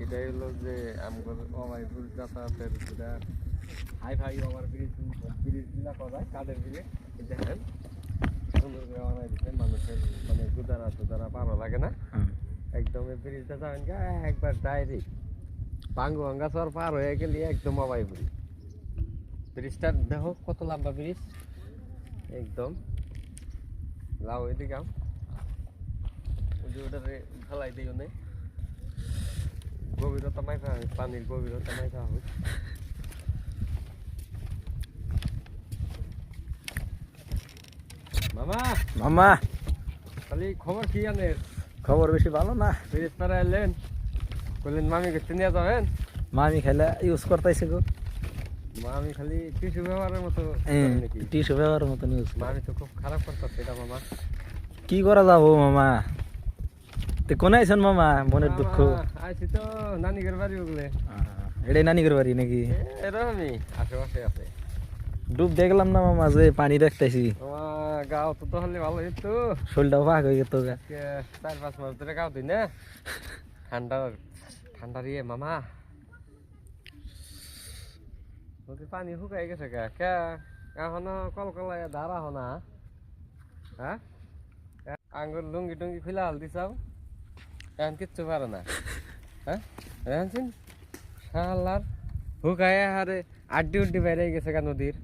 এটাই হলো যে আমগর অমাইপুর যাতায়াতের যেটা হাই ফাই ওভার ব্রিজ গুলা করায় কাদের দিলে দেখেন সুন্দর করে বানাই দিচ্ছে মানুষের মানে গুদারা পারো লাগে না একদম এই ব্রিজটা যাবেন গা একবার ডাইরেক্ট পাঙ্গুয়াঙ্গা চর পার হয়ে গেলে একদম অমাইপুরি ব্রিজটা দেখো কত লম্বা ব্রিজ একদম লাউ এদিকে ওটারে ফেলাই দিই নেই গভীরতা মাইফা পানির গভীরতা মাইফা হোক মামা মামা খালি খবর কি আনের খবর বেশি ভালো না ব্রিজ পারে এলেন বললেন মামি কাছে নিয়ে যাবেন মামি খেলে ইউজ করতেছে গো মামি খালি টিস্যু ব্যবহারের মতো নাকি টিস্যু ব্যবহারের মতন ইউজ মামি তো খুব খারাপ করতেছে এটা মামা কি করা যাবো মামা তে কোন আইছেন মামা মনের দুঃখ আইছি তো নানিকের বাড়ি ওগুলো এটাই নানিকের বাড়ি নাকি এরকমই আশেপাশে আছে ডুব দেখলাম না মামা যে পানি দেখতেছি আমার গাও তো তাহলে ভালোই তো শরীরটাও ভাগ হয়ে গেত 4-5 মাস ধরে গাও দিই না ঠান্ডার ইয়ে মামা নদীর পানি শুকাই গেছে কে এখনো কলকলায় ধারা হনা হ্যাঁ আঙ্গুর লুঙ্গি টুঙ্গি খুলে হাল দিছাও এখন কিচ্ছু পারে না হ্যাঁ শালার হুকায় হারে আড্ডি উড্ডি বেড়ে গেছে গা নদীর